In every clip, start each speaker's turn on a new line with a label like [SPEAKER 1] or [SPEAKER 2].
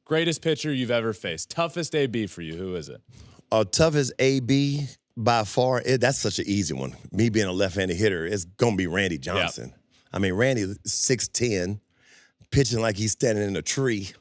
[SPEAKER 1] Greatest pitcher you've ever faced. Toughest AB for you. Who is it?
[SPEAKER 2] Toughest AB by far. That's such an easy one. Me being a left-handed hitter, it's going to be Randy Johnson.
[SPEAKER 1] Yep.
[SPEAKER 2] I mean, Randy, 6'10", pitching like he's standing in a tree.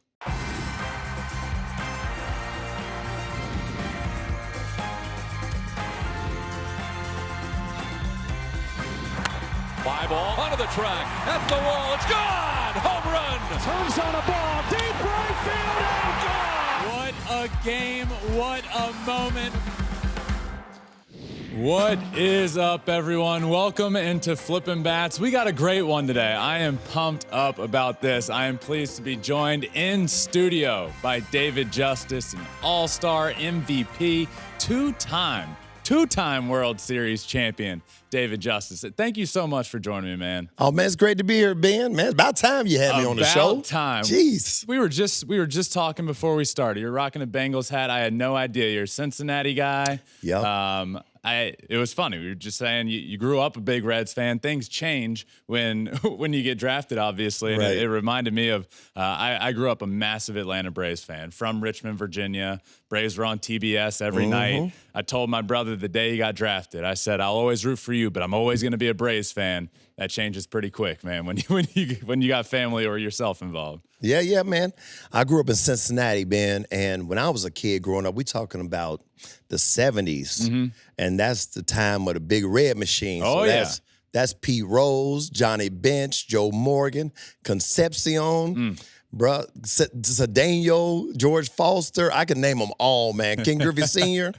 [SPEAKER 3] Fly ball onto the track, at the wall, it's gone! Home run!
[SPEAKER 4] Turns on a ball, deep right field, and gone!
[SPEAKER 1] What a game, what a moment. What is up, everyone? Welcome into Flippin' Bats. We got a great one today. I am pumped up about this. I am pleased to be joined in studio by David Justice, an all-star MVP, two-time World Series champion, David Justice. Thank you so much for joining me, man.
[SPEAKER 2] Oh, man, it's great to be here, Ben. Man, it's about time you had me on the show.
[SPEAKER 1] About time.
[SPEAKER 2] Jeez.
[SPEAKER 1] We were just talking before we started. You're rocking a Bengals hat. I had no idea. You're a Cincinnati guy.
[SPEAKER 2] Yep.
[SPEAKER 1] It was funny. We were just saying you grew up a big Reds fan. Things change when you get drafted, obviously. And
[SPEAKER 2] right.
[SPEAKER 1] it reminded me of I grew up a massive Atlanta Braves fan from Richmond, Virginia. Braves were on TBS every night. I told my brother the day he got drafted, I said, I'll always root for you, but I'm always going to be a Braves fan. That changes pretty quick, man, when you got family or yourself involved.
[SPEAKER 2] Yeah, man. I grew up in Cincinnati, Ben, and when I was a kid growing up, we talking about the 70s, and that's the time of the big red machine.
[SPEAKER 1] Oh,
[SPEAKER 2] so that's Pete Rose, Johnny Bench, Joe Morgan, Concepcion, Cedeno, George Foster. I can name them all, man. King Griffey Sr.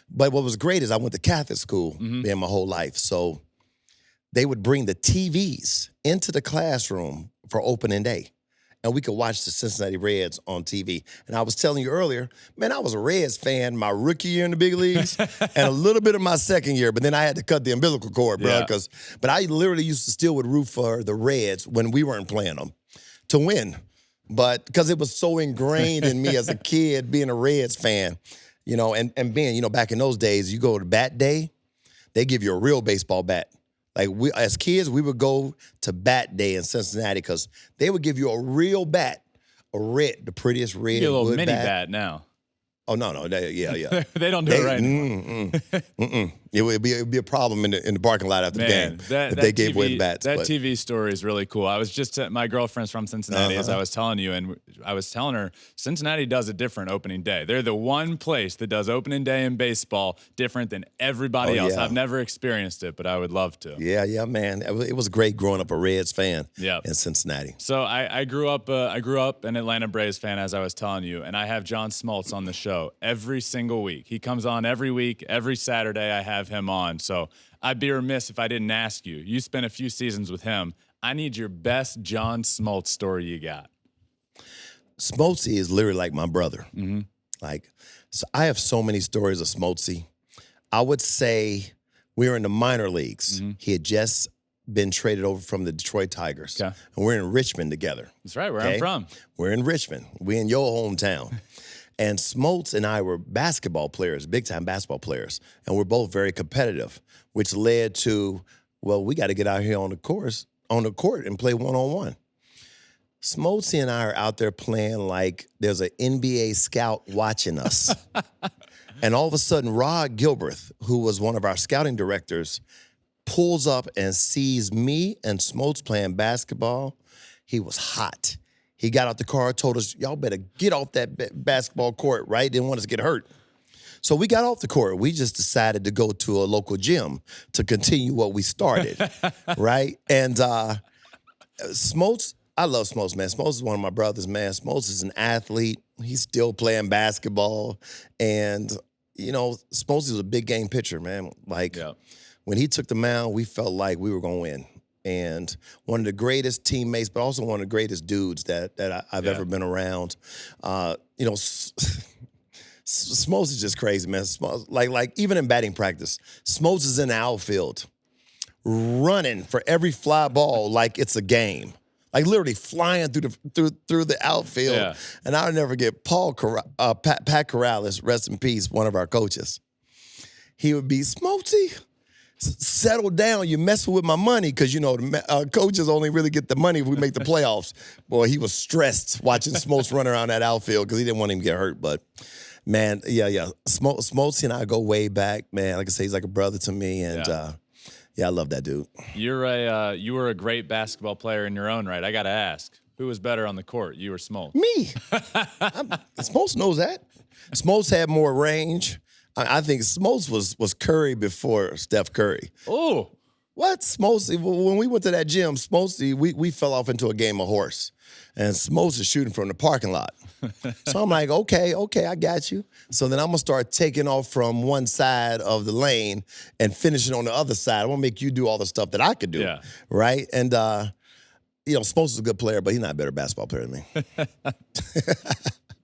[SPEAKER 2] But what was great is I went to Catholic school man, my whole life, so they would bring the TVs into the classroom for opening day. And we could watch the Cincinnati Reds on TV. And I was telling you earlier, man, I was a Reds fan my rookie year in the big leagues and a little bit of my second year, but then I had to cut the umbilical cord, bro.
[SPEAKER 1] Yeah.
[SPEAKER 2] But I literally used to still would root for the Reds when we weren't playing them to win. But because it was so ingrained in me as a kid being a Reds fan, you know, and being, you know, back in those days, you go to bat day, they give you a real baseball bat. Like, we, as kids, we would go to bat day in Cincinnati because they would give you a real bat, the prettiest red
[SPEAKER 1] You get a little
[SPEAKER 2] wood
[SPEAKER 1] mini
[SPEAKER 2] bat.
[SPEAKER 1] bat now.
[SPEAKER 2] Oh, no. Yeah.
[SPEAKER 1] They don't do it right anymore.
[SPEAKER 2] It would be a problem in the parking lot after the game if they gave away the bats.
[SPEAKER 1] That TV story is really cool. I was just my girlfriend's from Cincinnati, as I was telling you, and I was telling her Cincinnati does a different opening day. They're the one place that does opening day in baseball different than everybody else.
[SPEAKER 2] Yeah.
[SPEAKER 1] I've never experienced it, but I would love to.
[SPEAKER 2] Yeah, man. It was great growing up a Reds fan in Cincinnati.
[SPEAKER 1] So I grew up an Atlanta Braves fan, as I was telling you, and I have John Smoltz on the show every single week. He comes on every week. Every Saturday I have him on. So I'd be remiss if I didn't ask you. You spent a few seasons with him. I need your best John Smoltz story you got.
[SPEAKER 2] Smoltzy is literally like my brother. So I have so many stories of Smoltzy. I would say we were in the minor leagues. He had just been traded over from the Detroit Tigers.
[SPEAKER 1] Okay.
[SPEAKER 2] And we're in Richmond together.
[SPEAKER 1] That's right, where I'm from.
[SPEAKER 2] We're in Richmond. We're in your hometown. And Smoltz and I were basketball players, big-time basketball players, and we're both very competitive, which led to, well, we got to get out here on the court and play one-on-one. Smoltz and I are out there playing like there's an NBA scout watching us. And all of a sudden, Rod Gilbert, who was one of our scouting directors, pulls up and sees me and Smoltz playing basketball. He was hot. He got out the car, told us, y'all better get off that basketball court, right? Didn't want us to get hurt. So we got off the court. We just decided to go to a local gym to continue what we started, right? And Smoltz, I love Smoltz, man. Smoltz is one of my brothers, man. Smoltz is an athlete. He's still playing basketball. And, you know, Smoltz is a big game pitcher, man. Like, when he took the mound, we felt like we were going to win. And one of the greatest teammates, but also one of the greatest dudes that I've ever been around. You know, Smoltz is just crazy, man. Like even in batting practice, Smoltz is in the outfield running for every fly ball like it's a game. Like literally flying through the outfield. Yeah. And I'll never get Pat Corrales, rest in peace, one of our coaches. He would be, Smoltzy, Settle down. You're messing with my money because, the coaches only really get the money if we make the playoffs. Boy, he was stressed watching Smoltz run around that outfield because he didn't want him to get hurt. But, man, yeah. Smoltz and I go way back, man. Like I say, he's like a brother to me. And, I love that dude.
[SPEAKER 1] You were a great basketball player in your own right. I got to ask, who was better on the court, you or Smoltz?
[SPEAKER 2] Me. Smoltz knows that. Smoltz had more range. I think Smoltz was Curry before Steph Curry.
[SPEAKER 1] Oh.
[SPEAKER 2] What? Smoltz, when we went to that gym, Smoltz, we fell off into a game of horse. And Smoltz is shooting from the parking lot. So I'm like, okay, I got you. So then I'm going to start taking off from one side of the lane and finishing on the other side. I'm going to make you do all the stuff that I could do. Yeah. Right? And, Smoltz is a good player, but he's not a better basketball player than me.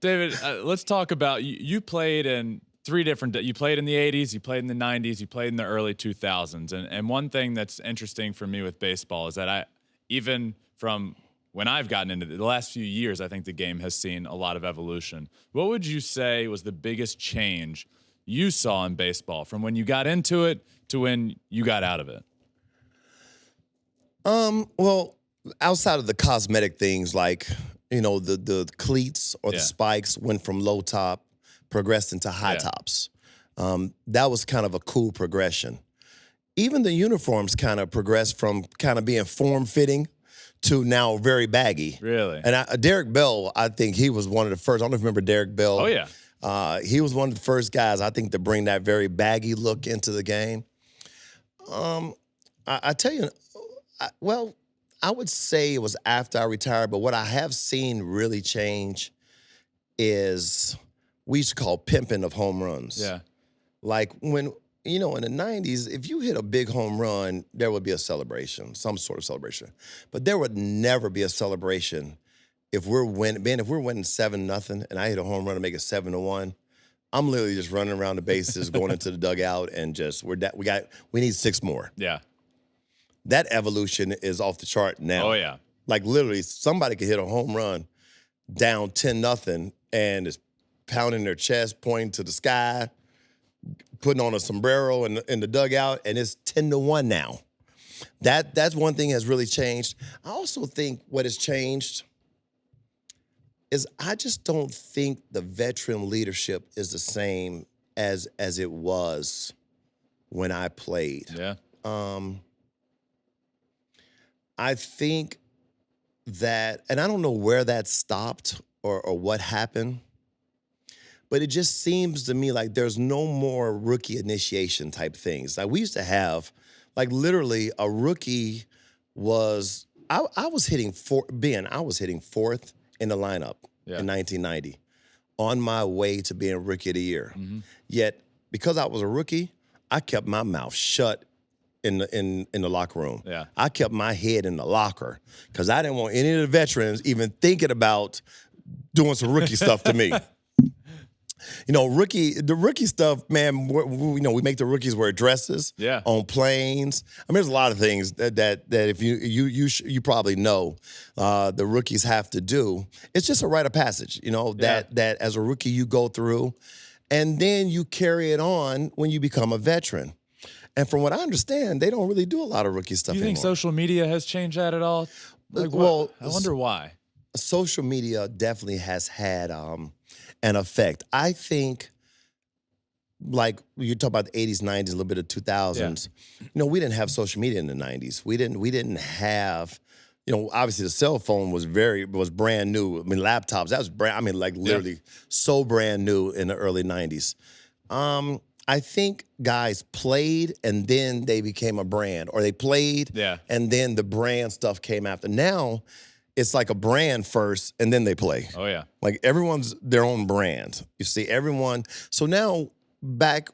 [SPEAKER 1] David, let's talk about you played in three different. You played in the 80s, you played in the 90s, you played in the early 2000s. And one thing that's interesting for me with baseball is that even from when I've gotten into the last few years, I think the game has seen a lot of evolution. What would you say was the biggest change you saw in baseball from when you got into it to when you got out of it?
[SPEAKER 2] Well, outside of the cosmetic things like, the cleats or the spikes went from low top, progressed into high tops. That was kind of a cool progression. Even the uniforms kind of progressed from kind of being form-fitting to now very baggy.
[SPEAKER 1] Really?
[SPEAKER 2] And Derek Bell, I think he was one of the first. I don't know if you remember Derek Bell.
[SPEAKER 1] Oh, yeah.
[SPEAKER 2] He was one of the first guys, I think, to bring that very baggy look into the game. I tell you, I would say it was after I retired, but what I have seen really change is we used to call pimping of home runs.
[SPEAKER 1] Yeah.
[SPEAKER 2] Like when, in the 90s, if you hit a big home run, there would be a celebration, some sort of celebration. But there would never be a celebration if we're winning. Ben, if we're winning 7-0 and I hit a home run to make it 7-1, I'm literally just running around the bases, going into the dugout, and just we need 6 more.
[SPEAKER 1] Yeah.
[SPEAKER 2] That evolution is off the chart now.
[SPEAKER 1] Oh, yeah.
[SPEAKER 2] Like, literally, somebody could hit a home run down 10-0 and is pounding their chest, pointing to the sky, putting on a sombrero in the dugout, and it's 10-1 now. That's one thing has really changed. I also think what has changed is I just don't think the veteran leadership is the same as it was when I played.
[SPEAKER 1] Yeah.
[SPEAKER 2] I think that, and I don't know where that stopped or what happened, but it just seems to me like there's no more rookie initiation type things. Like we used to have, like literally a rookie was, I was hitting fourth in the lineup in 1990 on my way to being rookie of the year. Mm-hmm. Yet because I was a rookie, I kept my mouth shut in the locker room.
[SPEAKER 1] Yeah.
[SPEAKER 2] I kept my head in the locker because I didn't want any of the veterans even thinking about doing some rookie stuff to me. The rookie stuff, man, we make the rookies wear dresses on planes. I mean, there's a lot of things that if you probably know the rookies have to do. It's just a rite of passage, that as a rookie you go through, and then you carry it on when you become a veteran. And from what I understand, they don't really do a lot of rookie stuff anymore.
[SPEAKER 1] Do you think social media has changed that at all? I wonder why.
[SPEAKER 2] Social media definitely has had an effect. I think, like you talk about the 80s, 90s, a little bit of 2000s. We didn't have social media in the 90s. We didn't have, obviously the cell phone was brand new. I mean, laptops, that was literally so brand new in the early 90s. I think guys played and then they became a brand, or they played and then the brand stuff came after. Now it's like a brand first and then they play.
[SPEAKER 1] Oh, yeah.
[SPEAKER 2] Like everyone's their own brand. You see, everyone. So now back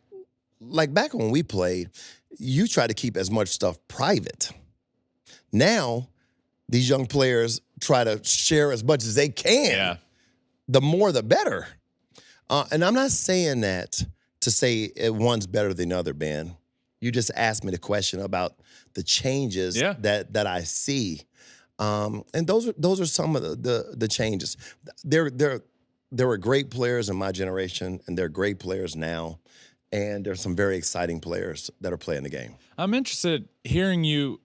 [SPEAKER 2] when we played, you try to keep as much stuff private. Now these young players try to share as much as they can.
[SPEAKER 1] Yeah.
[SPEAKER 2] The more, the better. And I'm not saying that to say one's better than the other, Ben. You just asked me the question about the changes that I see. And those are some of the changes. There were great players in my generation, and there are great players now. and there's some very exciting players that are playing the game.
[SPEAKER 1] I'm interested hearing you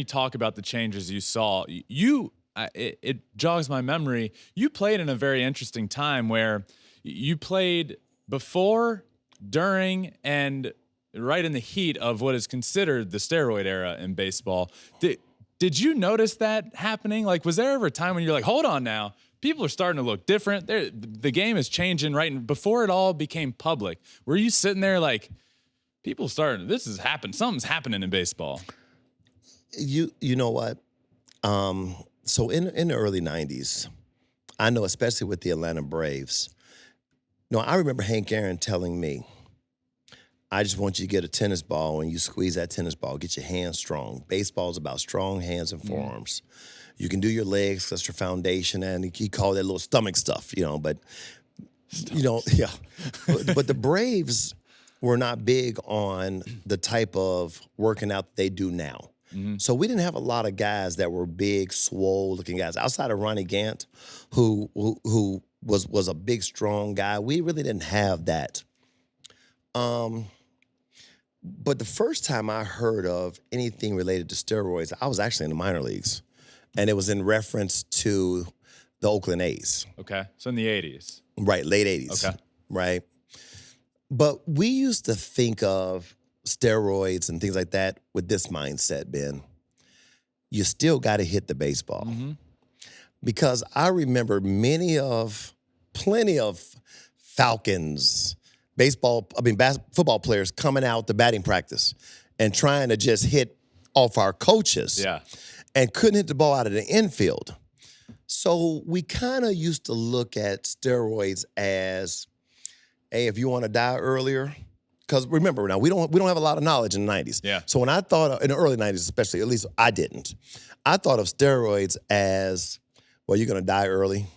[SPEAKER 1] talk about the changes you saw. It jogs my memory. You played in a very interesting time where you played before, during, and right in the heat of what is considered the steroid era in baseball. Did you notice that happening? Like, was there ever a time when you're like, hold on now, people are starting to look different. The game is changing right before it all became public. Were you sitting there like, people starting, this is happening, something's happening in baseball?
[SPEAKER 2] You know what? So in the early 90s, I know especially with the Atlanta Braves, I remember Hank Aaron telling me, I just want you to get a tennis ball and you squeeze that tennis ball, get your hands strong. Baseball's about strong hands and forearms. You can do your legs, that's your foundation, and he called that little stomach stuff, but yeah. But the Braves were not big on the type of working out they do now. So we didn't have a lot of guys that were big, swole-looking guys. Outside of Ronnie Gant, who was a big, strong guy, we really didn't have that. But the first time I heard of anything related to steroids, I was actually in the minor leagues. And it was in reference to the Oakland A's.
[SPEAKER 1] Okay. So in the 80s.
[SPEAKER 2] Right, late 80s.
[SPEAKER 1] Okay.
[SPEAKER 2] Right. But we used to think of steroids and things like that with this mindset, Ben. You still got to hit the baseball. Because I remember plenty of Falcons, football players coming out to batting practice and trying to just hit off our coaches.
[SPEAKER 1] Yeah.
[SPEAKER 2] And couldn't hit the ball out of the infield. So we kind of used to look at steroids as, hey, if you want to die earlier, because remember now we don't have a lot of knowledge in the 90s.
[SPEAKER 1] Yeah.
[SPEAKER 2] So when I thought in the early 90s, especially, at least I didn't. I thought of steroids as, well, you're gonna die early,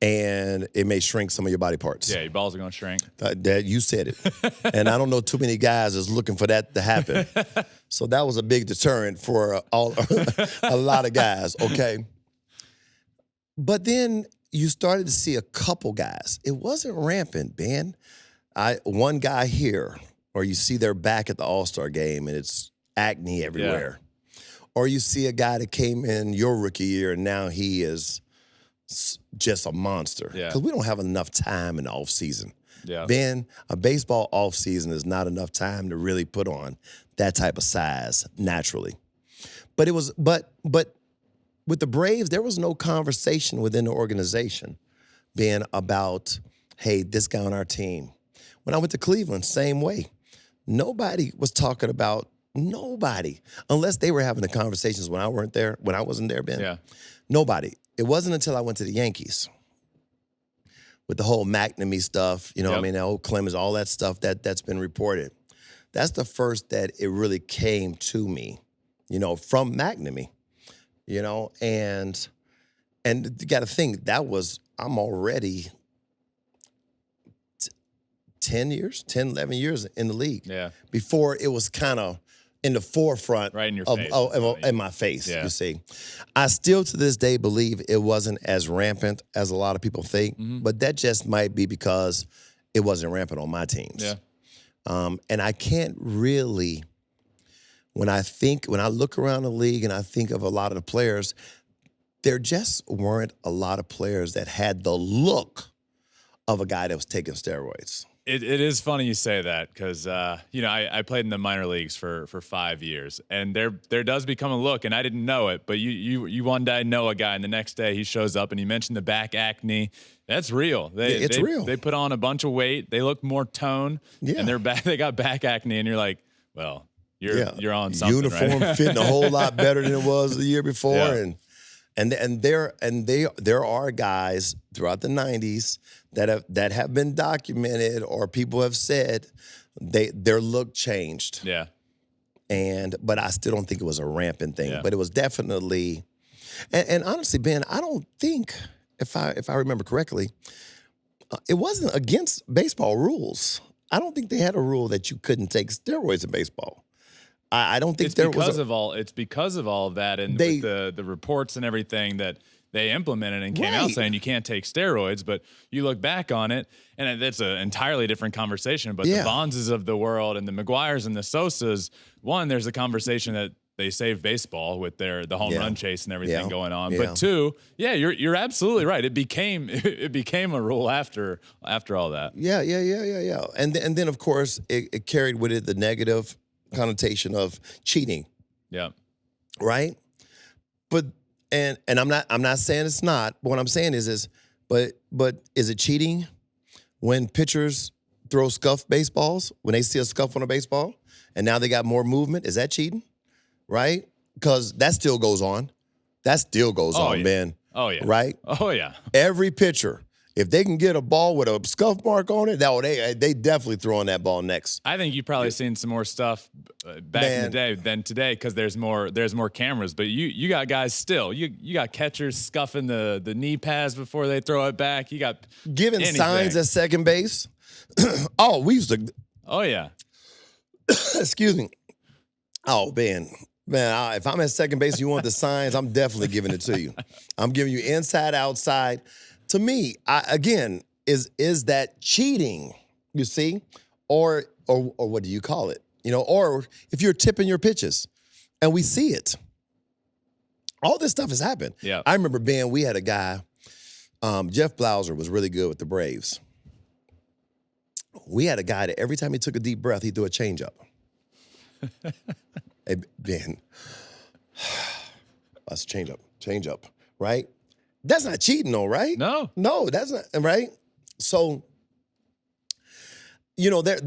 [SPEAKER 2] and it may shrink some of your body parts.
[SPEAKER 1] Yeah, your balls are gonna shrink.
[SPEAKER 2] Dad, you said it. And I don't know too many guys that's looking for that to happen. So that was a big deterrent for a lot of guys, okay? But then you started to see a couple guys. It wasn't rampant, Ben. One guy here, or you see their back at the All-Star game and it's acne everywhere. Yeah. Or you see a guy that came in your rookie year and now he is just a monster.
[SPEAKER 1] Yeah.
[SPEAKER 2] Because we don't have enough time in the off season.
[SPEAKER 1] Yeah.
[SPEAKER 2] Ben, a baseball off season is not enough time to really put on that type of size naturally. But with the Braves, there was no conversation within the organization, Ben, about, hey, this guy on our team. When I went to Cleveland, same way. Nobody was talking about unless they were having the conversations when I wasn't there, Ben.
[SPEAKER 1] Yeah.
[SPEAKER 2] Nobody. It wasn't until I went to the Yankees with the whole McNamee stuff,
[SPEAKER 1] Yep.
[SPEAKER 2] what I mean, the old Clemens, all that stuff that's been reported. That's the first that it really came to me, from McNamee, and you got to think I'm already 10, 11 years in the league.
[SPEAKER 1] Yeah.
[SPEAKER 2] Before it was kind of in the forefront
[SPEAKER 1] right in your face.
[SPEAKER 2] In my face,
[SPEAKER 1] yeah.
[SPEAKER 2] You see. I still to this day believe it wasn't as rampant as a lot of people think, but that just might be because it wasn't rampant on my teams.
[SPEAKER 1] Yeah.
[SPEAKER 2] And I can't really, when I look around the league and I think of a lot of the players, there just weren't a lot of players that had the look of a guy that was taking steroids.
[SPEAKER 1] It is funny you say that because, I played in the minor leagues for 5 years, and there does become a look, and I didn't know it, but you one day know a guy, and the next day he shows up, and he mentioned the back acne. That's real. It's real. They put on a bunch of weight. They look more toned, and they got back acne, and you're like, well, you're on something.
[SPEAKER 2] Uniform
[SPEAKER 1] right?
[SPEAKER 2] fitting a whole lot better than it was the year before,
[SPEAKER 1] Yeah.
[SPEAKER 2] And there are guys throughout the 90s that have been documented or people have said their look changed.
[SPEAKER 1] Yeah.
[SPEAKER 2] But I still don't think it was a rampant thing.
[SPEAKER 1] Yeah.
[SPEAKER 2] But it was definitely, and honestly, Ben, I don't think, if I remember correctly, it wasn't against baseball rules. I don't think they had a rule that you couldn't take steroids in baseball. I don't think
[SPEAKER 1] It's
[SPEAKER 2] there
[SPEAKER 1] because
[SPEAKER 2] was
[SPEAKER 1] of all of that, and with the reports and everything that they implemented and came out
[SPEAKER 2] Right.
[SPEAKER 1] saying you can't take steroids. But you look back on it, and that's an entirely different conversation. But the Bonzes of the world and the McGuires and the Sosas, one, there's a conversation that they saved baseball with the home run chase and everything going on. But two, you're absolutely right. It became a rule after all that.
[SPEAKER 2] Yeah. And then of course it carried with it the negative connotation of cheating.
[SPEAKER 1] Yeah.
[SPEAKER 2] Right. But and I'm not saying it's not. But what I'm saying is is it cheating when pitchers throw scuff baseballs, when they see a scuff on a baseball and now they got more movement? Is that cheating? Right? Because that still goes on. That still goes on, man.
[SPEAKER 1] Oh, yeah.
[SPEAKER 2] Right?
[SPEAKER 1] Oh, yeah.
[SPEAKER 2] Every pitcher, if they can get a ball with a scuff mark on it, they definitely throwing that ball next.
[SPEAKER 1] I think you've probably seen some more stuff back in the day than today because there's more cameras. But you got guys still. You got catchers scuffing the knee pads before they throw it back. You got
[SPEAKER 2] giving signs at second base. Oh, we used to.
[SPEAKER 1] Oh, yeah.
[SPEAKER 2] Excuse me. Oh, man, if I'm at second base and you want the signs, I'm definitely giving it to you. I'm giving you inside, outside. To me, again, is that cheating, you see? Or what do you call it? You know, or if you're tipping your pitches and we see it. All this stuff has happened.
[SPEAKER 1] Yeah.
[SPEAKER 2] I remember, Ben, we had a guy, Jeff Blauser was really good with the Braves. We had a guy that every time he took a deep breath, he threw a changeup. Hey, Ben, that's a change-up, right? That's not cheating, though, right? No, that's not, right? So, you know, they're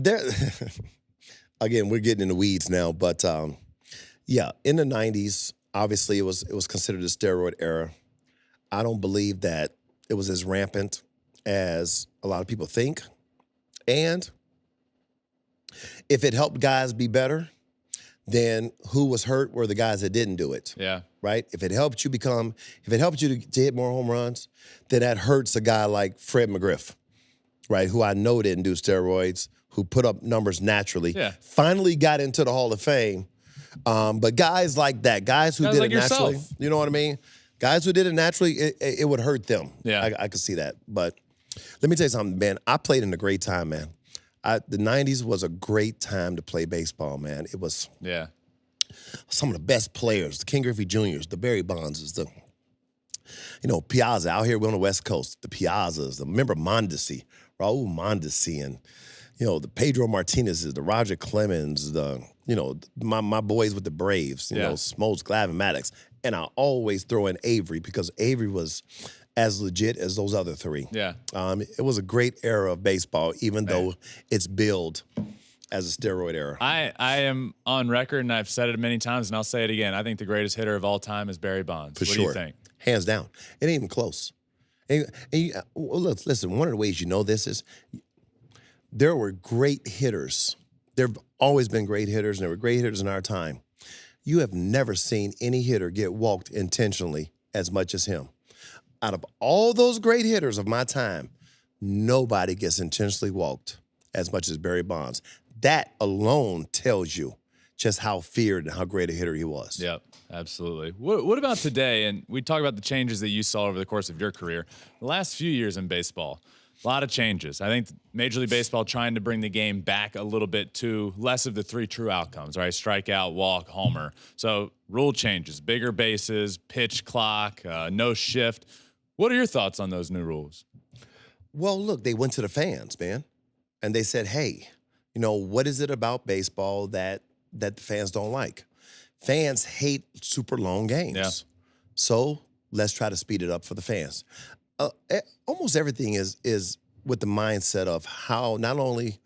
[SPEAKER 2] again, we're getting in the weeds now, but yeah, in the 90s, obviously it was considered a steroid era. I don't believe that it was as rampant as a lot of people think. And if it helped guys be better, then who was hurt were the guys that didn't do it.
[SPEAKER 1] Yeah.
[SPEAKER 2] Right? If it helped you to hit more home runs, then that hurts a guy like Fred McGriff, right? Who I know didn't do steroids, who put up numbers naturally, finally got into the Hall of Fame. But guys like that, guys who did it naturally, you know what I mean? Guys who did it naturally, it would hurt them.
[SPEAKER 1] Yeah.
[SPEAKER 2] I could see that. But let me tell you something, man. I played in a great time, man. The 90s was a great time to play baseball, man. It was some of the best players, the King Griffey Juniors, the Barry Bonds, Piazza out here on the West Coast, the Piazzas, remember Mondesi, Raul Mondesi, and, the Pedro Martinez's, the Roger Clemens, my boys with the Braves, Smoltz, Glavine, Maddox. And I always throw in Avery because Avery was as legit as those other three.
[SPEAKER 1] Yeah.
[SPEAKER 2] It was a great era of baseball, even though it's billed as a steroid era.
[SPEAKER 1] I am on record, and I've said it many times, and I'll say it again. I think the greatest hitter of all time is Barry Bonds.
[SPEAKER 2] For
[SPEAKER 1] what
[SPEAKER 2] sure.
[SPEAKER 1] do you think?
[SPEAKER 2] Hands down. It ain't even close. Listen, one of the ways you know this is there were great hitters. There have always been great hitters, and there were great hitters in our time. You have never seen any hitter get walked intentionally as much as him. Out of all those great hitters of my time, nobody gets intentionally walked as much as Barry Bonds. That alone tells you just how feared and how great a hitter he was.
[SPEAKER 1] Yep, absolutely. What about today? And we talk about the changes that you saw over the course of your career. The last few years in baseball, a lot of changes. I think Major League Baseball trying to bring the game back a little bit to less of the three true outcomes, right? Strikeout, walk, homer. So rule changes, bigger bases, pitch clock, no shift. What are your thoughts on those new rules?
[SPEAKER 2] Well, look, they went to the fans, man, and they said, hey, what is it about baseball that the fans don't like? Fans hate super long games.
[SPEAKER 1] Yeah.
[SPEAKER 2] So let's try to speed it up for the fans. Almost everything is with the mindset of how not only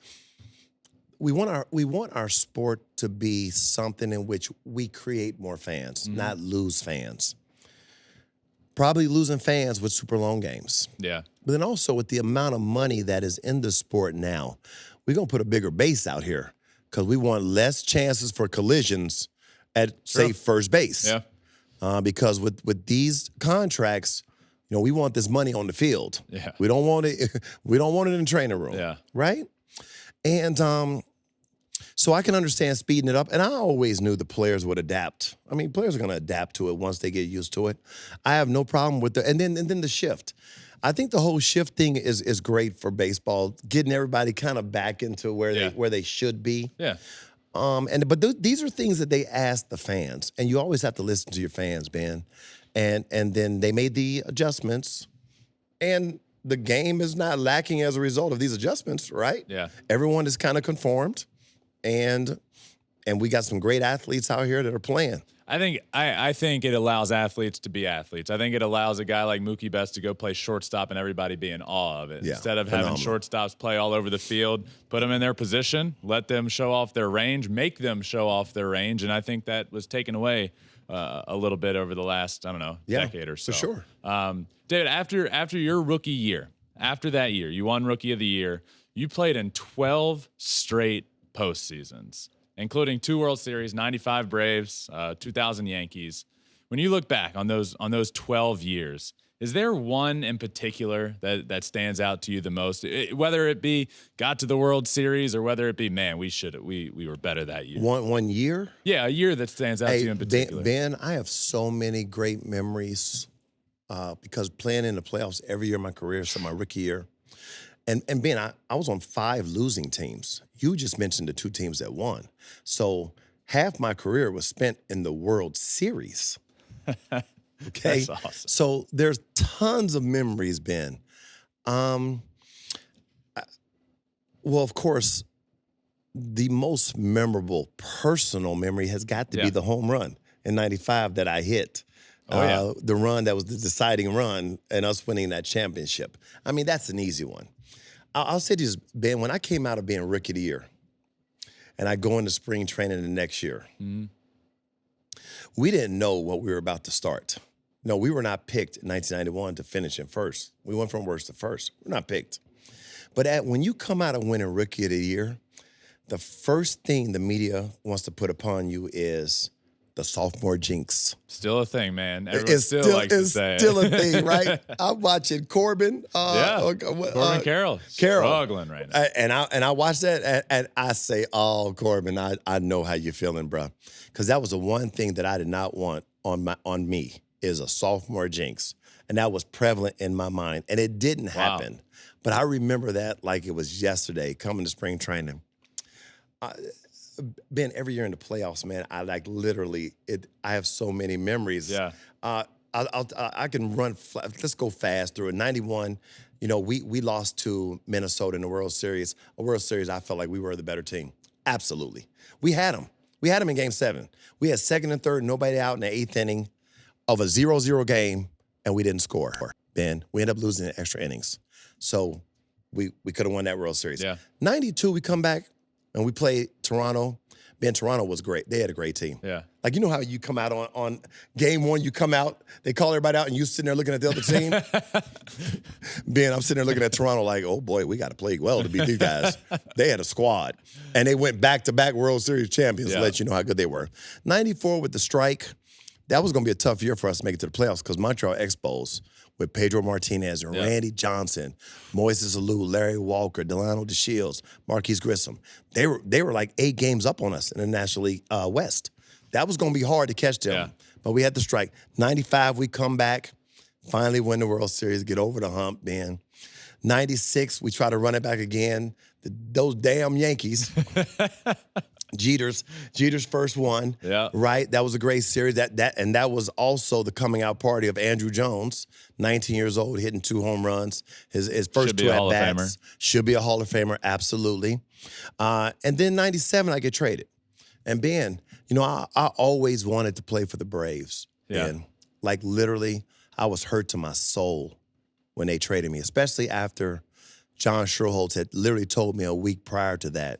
[SPEAKER 2] we want our sport to be something in which we create more fans, not lose fans. Probably losing fans with super long games.
[SPEAKER 1] Yeah.
[SPEAKER 2] But then also with the amount of money that is in the sport now, we're going to put a bigger base out here because we want less chances for collisions at, say, first base.
[SPEAKER 1] Yeah.
[SPEAKER 2] Because with these contracts, we want this money on the field.
[SPEAKER 1] Yeah.
[SPEAKER 2] We don't want it. We don't want it in the training room.
[SPEAKER 1] Yeah.
[SPEAKER 2] Right. And So I can understand speeding it up. And I always knew the players would adapt. I mean, players are going to adapt to it once they get used to it. I have no problem with and then the shift. I think the whole shift thing is great for baseball, getting everybody kind of back into where they should be.
[SPEAKER 1] Yeah.
[SPEAKER 2] But these are things that they ask the fans, and you always have to listen to your fans, Ben. And then they made the adjustments, and the game is not lacking as a result of these adjustments, right?
[SPEAKER 1] Yeah.
[SPEAKER 2] Everyone is kind of conformed, and we got some great athletes out here that are playing.
[SPEAKER 1] I think it allows athletes to be athletes. I think it allows a guy like Mookie Betts to go play shortstop and everybody be in awe of it.
[SPEAKER 2] Yeah,
[SPEAKER 1] Instead of having shortstops play all over the field, put them in their position, let them show off their range, make them show off their range. And I think that was taken away a little bit over the last, decade or so.
[SPEAKER 2] For sure.
[SPEAKER 1] David, after your rookie year, after that year, you won Rookie of the Year, you played in 12 straight postseasons, including 2 World Series, 95 Braves, 2000 Yankees. When you look back on those 12 years, is there one in particular that stands out to you the most? Whether it be got to the World Series or whether it be, man, we were better that year.
[SPEAKER 2] One year?
[SPEAKER 1] Yeah, a year that stands out to you in particular.
[SPEAKER 2] Ben, I have so many great memories because playing in the playoffs every year of my career, so my rookie year. And Ben, I was on 5 losing teams. You just mentioned the 2 teams that won. So half my career was spent in the World Series. Okay?
[SPEAKER 1] That's awesome.
[SPEAKER 2] So there's tons of memories, Ben. Well, of course, the most memorable personal memory has got to be the home run in 95 that I hit. The run that was the deciding run and us winning that championship. I mean, that's an easy one. I'll say this, Ben, when I came out of being Rookie of the Year and I go into spring training the next year, we didn't know what we were about to start. No, we were not picked in 1991 to finish in first. We went from worst to first. We're not picked. But when you come out of winning Rookie of the Year, the first thing the media wants to put upon you is the sophomore jinx.
[SPEAKER 1] Still a thing, man. Everyone still likes to say
[SPEAKER 2] it's still a thing, right? I'm watching Corbin.
[SPEAKER 1] Corbin Carroll. Struggling right now.
[SPEAKER 2] And I watch that, and I say, oh, Corbin, I know how you're feeling, bro. Because that was the one thing that I did not want on me is a sophomore jinx. And that was prevalent in my mind. And it didn't happen. But I remember that like it was yesterday, coming to spring training. Ben, every year in the playoffs, man, I I have so many memories.
[SPEAKER 1] Yeah.
[SPEAKER 2] I can run. Let's go fast through it. 91, we lost to Minnesota in the World Series. A World Series, I felt like we were the better team. Absolutely. We had them. We had them in Game 7. We had second and third, nobody out in the 8th inning of a 0-0 game, and we didn't score. Ben, we ended up losing in extra innings. So we could have won that World Series.
[SPEAKER 1] Yeah.
[SPEAKER 2] 92, we come back. And we played Toronto. Ben, Toronto was great. They had a great team.
[SPEAKER 1] Yeah.
[SPEAKER 2] Like, you know how you come out on game 1, you come out, they call everybody out, and you sitting there looking at the other team? Ben, I'm sitting there looking at Toronto like, oh, boy, we got to play well to beat these guys. They had a squad. And they went back-to-back World Series champions to let you know how good they were. 94 with the strike, that was going to be a tough year for us to make it to the playoffs because Montreal Expos with Pedro Martinez and Randy Johnson, Moises Alou, Larry Walker, Delano DeShields, Marquise Grissom. They were like 8 games up on us in the National League West. That was going to be hard to catch them, but we had the strike. 95, we come back, finally win the World Series, get over the hump, man. 96, we try to run it back again. Those damn Yankees. Jeter's first one, right? That was a great series. And that was also the coming out party of Andrew Jones, 19 years old, hitting 2 home runs. His first 2 at bats. Should be a Hall of Famer, absolutely. And then 97, I get traded. And Ben, I always wanted to play for the Braves.
[SPEAKER 1] Yeah.
[SPEAKER 2] And like literally, I was hurt to my soul when they traded me, especially after John Schuerholz had literally told me a week prior to that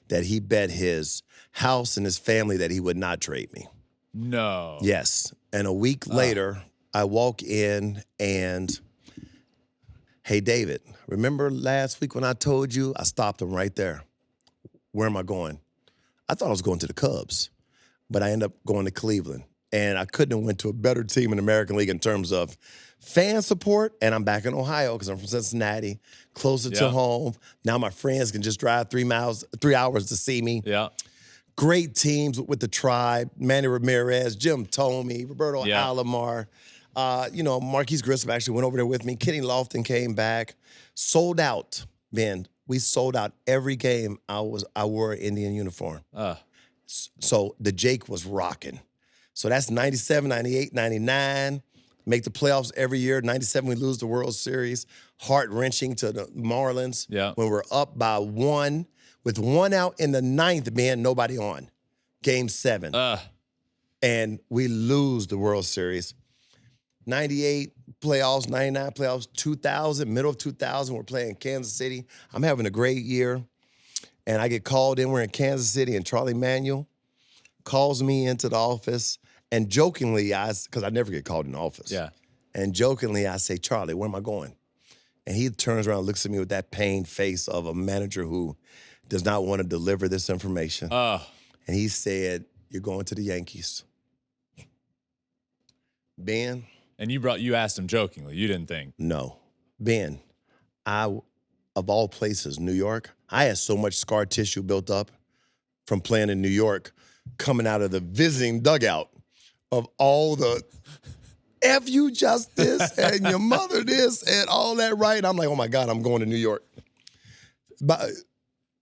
[SPEAKER 2] he bet his house and his family that he would not trade me.
[SPEAKER 1] No.
[SPEAKER 2] Yes. And a week later, I walk in and, hey, David, remember last week when I told you? I stopped him right there. Where am I going? I thought I was going to the Cubs, but I ended up going to Cleveland. And I couldn't have went to a better team in the American League in terms of fan support. And I'm back in Ohio because I'm from Cincinnati, closer to home. Now my friends can just drive 3 hours to see me.
[SPEAKER 1] Yeah.
[SPEAKER 2] Great teams with the Tribe, Manny Ramirez, Jim Thome, Roberto Alomar. Marquise Grissom actually went over there with me. Kenny Lofton came back. Sold out, man. We sold out every game I wore an Indian uniform. So the Jake was rocking. So that's 97, 98, 99. Make the playoffs every year. 97, we lose the World Series. Heart-wrenching to the Marlins.
[SPEAKER 1] Yeah.
[SPEAKER 2] When we're up by 1. With 1 out in the 9th, man, nobody on. Game 7. And we lose the World Series. 98 playoffs, 99 playoffs, 2000, middle of 2000, we're playing Kansas City. I'm having a great year. And I get called in. We're in Kansas City, and Charlie Manuel calls me into the office. And jokingly, because I never get called in the office.
[SPEAKER 1] Yeah.
[SPEAKER 2] And jokingly, I say, Charlie, where am I going? And he turns around and looks at me with that pained face of a manager who does not want to deliver this information. And he said, you're going to the Yankees. Ben.
[SPEAKER 1] And you asked him jokingly. You didn't think.
[SPEAKER 2] No. Ben, of all places, New York, I had so much scar tissue built up from playing in New York, coming out of the visiting dugout of all the F you justice and your mother this and all that, right? I'm like, oh my God, I'm going to New York. But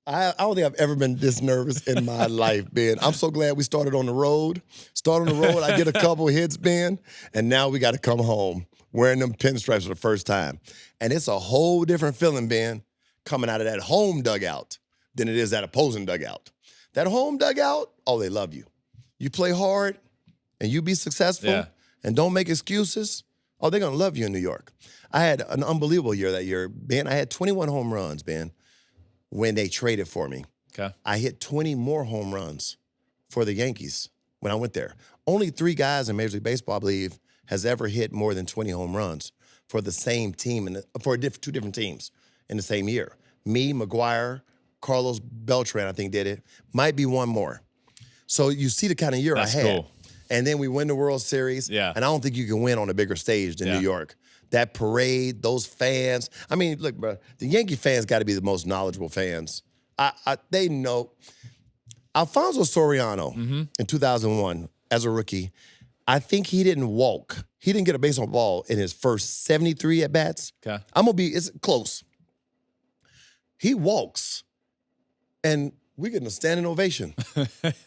[SPEAKER 2] I don't think I've ever been this nervous in my life, Ben. I'm so glad we started on the road. I get a couple hits, Ben, and now we got to come home wearing them pinstripes for the first time. And it's a whole different feeling, Ben, coming out of that home dugout than it is that opposing dugout. That home dugout, oh, they love you. You play hard and you be successful and don't make excuses, oh, they're going to love you in New York. I had an unbelievable year that year, Ben. I had 21 home runs, Ben, when they traded for me.
[SPEAKER 1] Okay.
[SPEAKER 2] I hit 20 more home runs for the Yankees when I went there. Only 3 guys in Major League Baseball, I believe, has ever hit more than 20 home runs for the same team, for 2 different teams in the same year. Me, McGuire, Carlos Beltran, I think, did it. Might be one more. So you see the kind of year I had. Cool. And then we win the World Series. Yeah. And I don't think you can win on a bigger stage than New York. That parade, those fans. I mean, look, bro, the Yankee fans got to be the most knowledgeable fans. They know. Alfonso Soriano in 2001 as a rookie, I think he didn't walk. He didn't get a baseball ball in his first 73 at-bats. Okay. It's close. He walks, and we getting a standing ovation.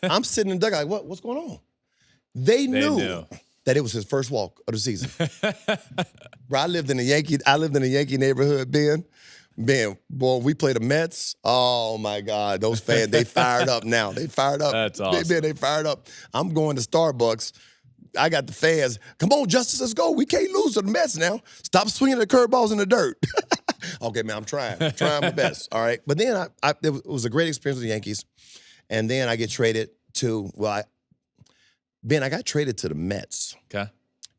[SPEAKER 2] I'm sitting in the dugout like, what's going on? They knew that it was his first walk of the season. Bro, I lived in a Yankee neighborhood, Ben. Man, boy, we played the Mets. Oh, my God. Those fans, they fired up now. They fired up.
[SPEAKER 1] That's awesome.
[SPEAKER 2] They fired up. I'm going to Starbucks. I got the fans. Come on, Justice, let's go. We can't lose to the Mets now. Stop swinging the curveballs in the dirt. Okay, man, I'm trying my best, all right? But then it was a great experience with the Yankees. And then I get traded to, I got traded to the Mets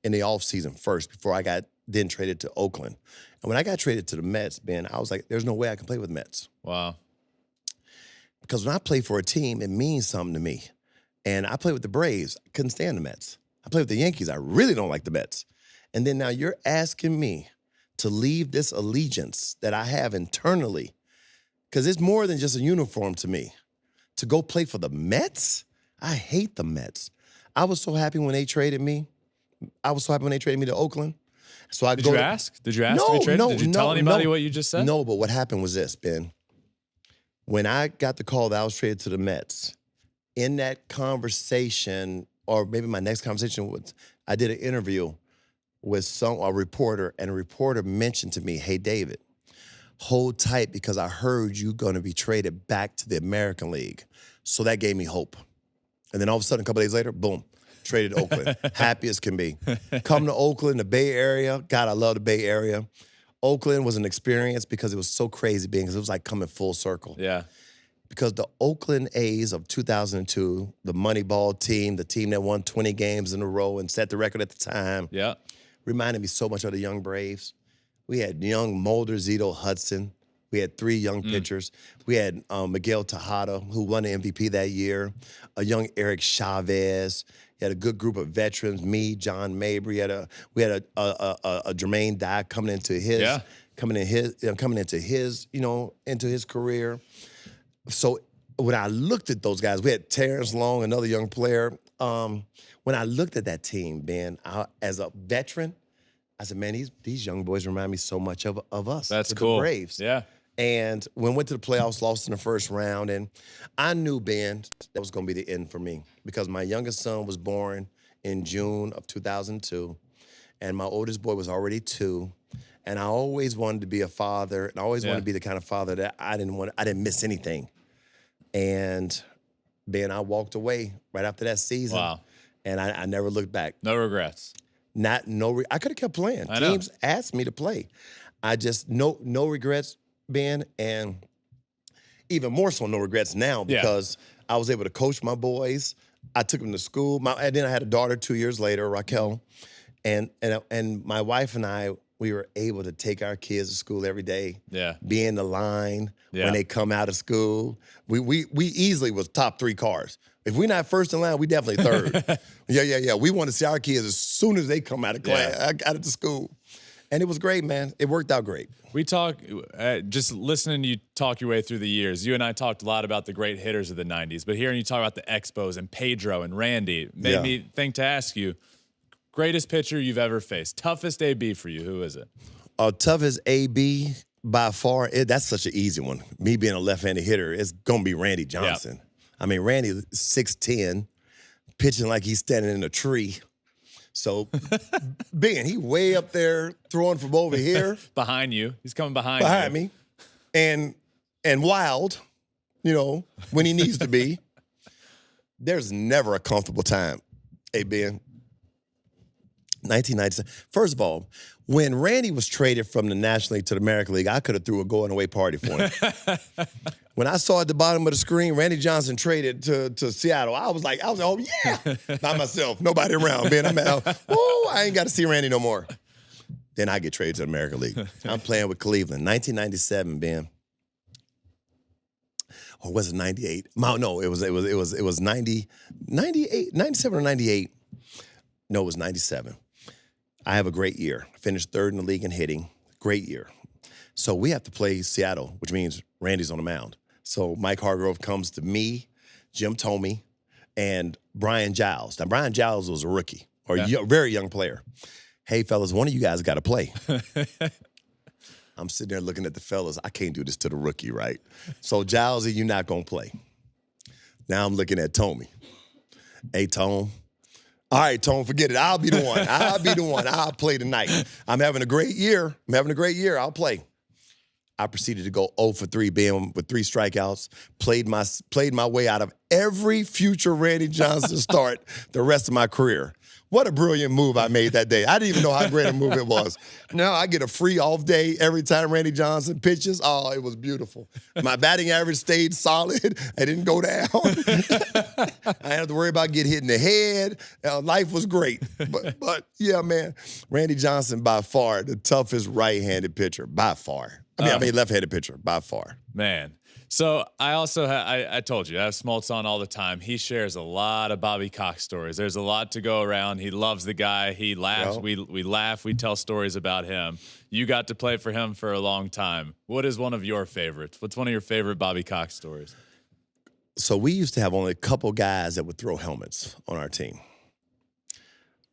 [SPEAKER 2] in the offseason first before I got then traded to Oakland. And when I got traded to the Mets, Ben, I was like, there's no way I can play with Mets.
[SPEAKER 1] Wow.
[SPEAKER 2] Because when I play for a team, it means something to me. And I played with the Braves. I couldn't stand the Mets. I played with the Yankees. I really don't like the Mets. And then now you're asking me to leave this allegiance that I have internally, because it's more than just a uniform to me, to go play for the Mets? I hate the Mets. I was so happy when they traded me. To Oakland. So Did you
[SPEAKER 1] ask? Did you ask to be traded? Did you tell anybody what you just said?
[SPEAKER 2] No, but what happened was this, Ben. When I got the call that I was traded to the Mets, in that conversation, or maybe my next conversation was, I did an interview with a reporter, and a reporter mentioned to me, hey, David, hold tight because I heard you're going to be traded back to the American League. So that gave me hope. And then all of a sudden, a couple days later, boom, traded to Oakland. Happy as can be. Come to Oakland, the Bay Area. God, I love the Bay Area. Oakland was an experience because it was so crazy because it was like coming full circle.
[SPEAKER 1] Yeah.
[SPEAKER 2] Because the Oakland A's of 2002, the Moneyball team, the team that won 20 games in a row and set the record at the time, reminded me so much of the young Braves. We had young Mulder, Zito, Hudson. We had 3 young pitchers. We had Miguel Tejada, who won the MVP that year, a young Eric Chavez. He had a good group of veterans. Me, John Mabry. We had a Jermaine Dye coming into his into his career. So when I looked at those guys, we had Terrence Long, another young player. When I looked at that team, Ben, as a veteran, I said, man, these young boys remind me so much of us.
[SPEAKER 1] That's cool.
[SPEAKER 2] The Braves.
[SPEAKER 1] Yeah.
[SPEAKER 2] And when we went to the playoffs, lost in the first round, and I knew, Ben, that was going to be the end for me because my youngest son was born in June of 2002, and my oldest boy was already 2, and I always wanted to be a father, and I always wanted to be the kind of father that I didn't miss anything. And, Ben, I walked away right after that season.
[SPEAKER 1] Wow.
[SPEAKER 2] And I never looked back.
[SPEAKER 1] No regrets.
[SPEAKER 2] I could have kept playing. Teams asked me to play. I just, no regrets, Ben, and even more so no regrets now because I was able to coach my boys. I took them to school. And then I had a daughter 2 years later, Raquel, and my wife and I, we were able to take our kids to school every day.
[SPEAKER 1] Yeah.
[SPEAKER 2] Be in the line when they come out of school. We easily was top 3 cars. If we're not first in line, we definitely third. Yeah. We want to see our kids as soon as they come out of class, out of the school. And it was great, man. It worked out great.
[SPEAKER 1] We talk, just listening to you talk your way through the years, you and I talked a lot about the great hitters of the 90s, but hearing you talk about the Expos and Pedro and Randy made me think to ask you, greatest pitcher you've ever faced, toughest AB for you, who is it?
[SPEAKER 2] Toughest AB by far, that's such an easy one. Me being a left-handed hitter, it's going to be Randy Johnson. Yep. I mean, Randy 6'10", pitching like he's standing in a tree. So, Ben, he way up there throwing from over here.
[SPEAKER 1] Behind you. He's coming behind you.
[SPEAKER 2] Behind me. And wild, when he needs to be. There's never a comfortable time. Hey, Ben. 1997. First of all, when Randy was traded from the National League to the American League, I could have threw a going-away party for him. When I saw at the bottom of the screen, Randy Johnson traded to Seattle, I was like, oh, yeah. By myself, nobody around, man. I ain't got to see Randy no more. Then I get traded to the American League. I'm playing with Cleveland. 1997, Ben. Or was it 98? No, it was 98, 97 or 98. No, it was 97. I have a great year. Finished 3rd in the league in hitting. Great year. So we have to play Seattle, which means Randy's on the mound. So Mike Hargrove comes to me, Jim Thome, and Brian Giles. Now, Brian Giles was a rookie, or a very young player. Hey, fellas, one of you guys got to play. I'm sitting there looking at the fellas. I can't do this to the rookie, right? So, Giles, you're not going to play. Now I'm looking at Thome. Hey, Tome. All right, Tone, forget it. I'll be the one. I'll play tonight. I'm having a great year. I'll play. I proceeded to go 0 for 3, being with 3 strikeouts. Played my way out of every future Randy Johnson start the rest of my career. What a brilliant move I made that day. I didn't even know how great a move it was. Now I get a free off day every time Randy Johnson pitches. Oh, it was beautiful. My batting average stayed solid. I didn't go down. I didn't have to worry about getting hit in the head. Life was great. But yeah, man, Randy Johnson by far the toughest right-handed pitcher, by far. I mean left-handed pitcher, by far.
[SPEAKER 1] Man. So I also I told you, I have Smoltz on all the time. He shares a lot of Bobby Cox stories. There's a lot to go around. He loves the guy. He laughs. Well, we laugh. We tell stories about him. You got to play for him for a long time. What is one of your favorites? What's one of your favorite Bobby Cox stories?
[SPEAKER 2] So we used to have only a couple guys that would throw helmets on our team.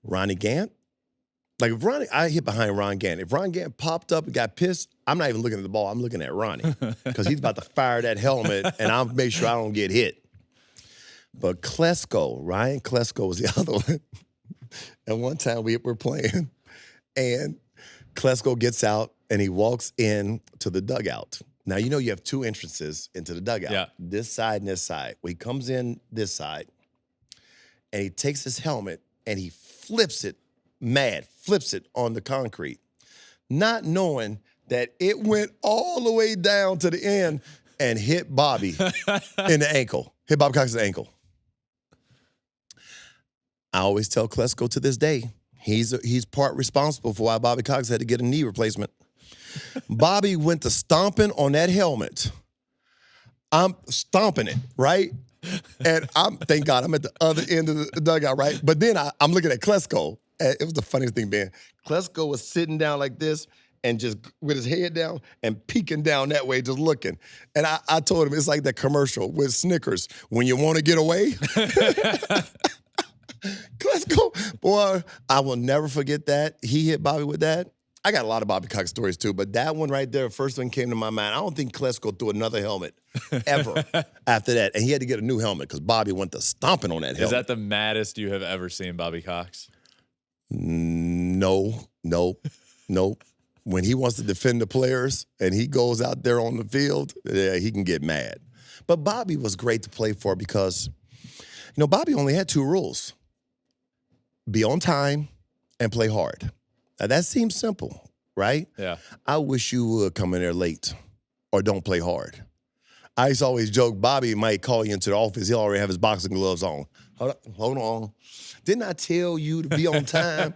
[SPEAKER 2] Ronnie Gant. Like if I hit behind Ron Gant. If Ron Gant popped up and got pissed, I'm not even looking at the ball. I'm looking at Ronnie because he's about to fire that helmet, and I'll make sure I don't get hit. But Ryan Klesko was the other one. And one time we were playing, and Klesko gets out, and he walks in to the dugout. Now, you have 2 entrances into the dugout, this side and this side. Well, he comes in this side, and he takes his helmet, and he flips it on the concrete, not knowing that it went all the way down to the end and hit Bobby in the ankle. Hit Bobby Cox in the ankle. I always tell Klesko to this day, he's part responsible for why Bobby Cox had to get a knee replacement. Bobby went to stomping on that helmet. I'm stomping it, right? And thank God, I'm at the other end of the dugout, right? But then I'm looking at Klesko. And it was the funniest thing, man. Klesko was sitting down like this and just with his head down and peeking down that way, just looking. And I told him, it's like that commercial with Snickers. When you want to get away, Klesko, boy, I will never forget that. He hit Bobby with that. I got a lot of Bobby Cox stories too, but that one right there, first one came to my mind. I don't think Klesko threw another helmet ever after that. And he had to get a new helmet because Bobby went to stomping on that helmet.
[SPEAKER 1] Is that the maddest you have ever seen Bobby Cox?
[SPEAKER 2] No. When he wants to defend the players and he goes out there on the field, yeah, he can get mad. But Bobby was great to play for because, Bobby only had 2 rules. Be on time and play hard. Now, that seems simple, right?
[SPEAKER 1] Yeah.
[SPEAKER 2] I wish you would come in there late or don't play hard. I used to always joke, Bobby might call you into the office. He'll already have his boxing gloves on. Hold on. Didn't I tell you to be on time?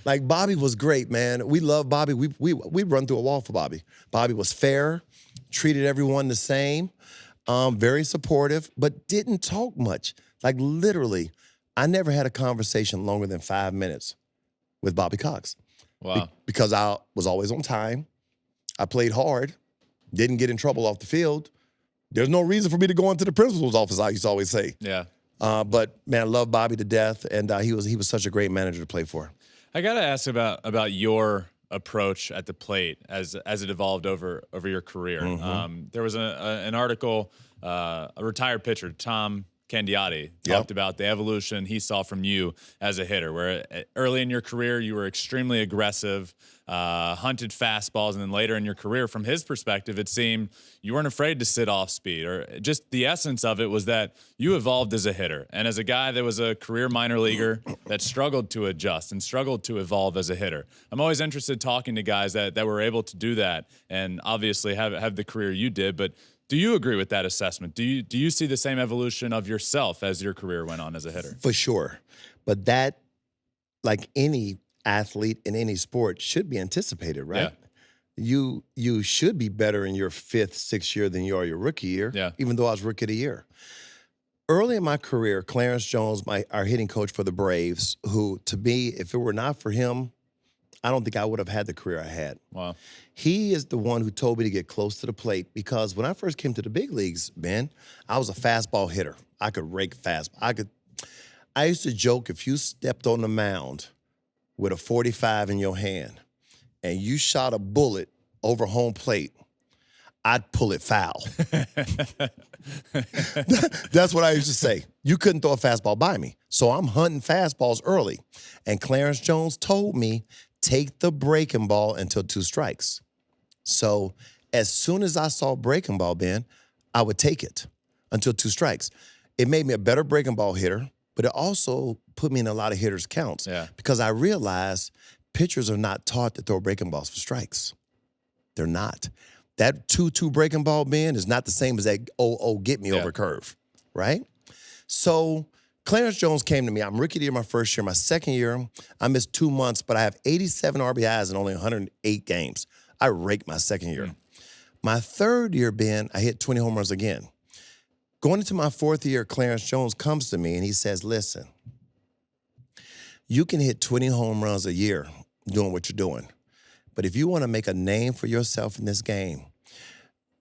[SPEAKER 2] Like, Bobby was great, man. We love Bobby. We run through a wall for Bobby. Bobby was fair, treated everyone the same, very supportive, but didn't talk much. Like, literally, I never had a conversation longer than 5 minutes with Bobby Cox.
[SPEAKER 1] Wow.
[SPEAKER 2] Because I was always on time. I played hard, didn't get in trouble off the field. There's no reason for me to go into the principal's office, I used to always say.
[SPEAKER 1] Yeah.
[SPEAKER 2] But, man, I love Bobby to death, and he was such a great manager to play for.
[SPEAKER 1] I got to ask about your approach at the plate as it evolved over your career.
[SPEAKER 2] Mm-hmm.
[SPEAKER 1] There was an article, a retired pitcher, Tom Candiotti, talked about the evolution he saw from you as a hitter, where early in your career you were extremely aggressive, hunted fastballs, and then later in your career, from his perspective, it seemed you weren't afraid to sit off speed, or just the essence of it was that you evolved as a hitter. And as a guy that was a career minor leaguer that struggled to adjust and struggled to evolve as a hitter, I'm always interested talking to guys that were able to do that and obviously have the career you did. But do you agree with that assessment? Do you see the same evolution of yourself as your career went on as a hitter?
[SPEAKER 2] For sure. But that, like any athlete in any sport, should be anticipated, right?
[SPEAKER 1] Yeah.
[SPEAKER 2] You should be better in your 5th, 6th year than you are your rookie year, even though I was rookie of the year. Early in my career, Clarence Jones, our hitting coach for the Braves, who, to me, if it were not for him, I don't think I would have had the career I had.
[SPEAKER 1] Wow.
[SPEAKER 2] He is the one who told me to get close to the plate because when I first came to the big leagues, Ben, I was a fastball hitter. I could rake fastball. I used to joke, if you stepped on the mound with a 45 in your hand and you shot a bullet over home plate, I'd pull it foul. That's what I used to say. You couldn't throw a fastball by me. So I'm hunting fastballs early. And Clarence Jones told me, take the breaking ball until 2 strikes. So as soon as I saw breaking ball, Ben, I would take it until 2 strikes. It made me a better breaking ball hitter, but it also put me in a lot of hitters' counts because I realized pitchers are not taught to throw breaking balls for strikes. They're not. That 2-2 breaking ball, Ben, is not the same as that get me over curve, right? So Clarence Jones came to me. I'm rookie of the year my first year. My second year, I missed 2 months, but I have 87 RBIs in only 108 games. I raked my second year. My third year, Ben, I hit 20 home runs again. Going into my 4th year, Clarence Jones comes to me and he says, listen, you can hit 20 home runs a year doing what you're doing. But if you want to make a name for yourself in this game,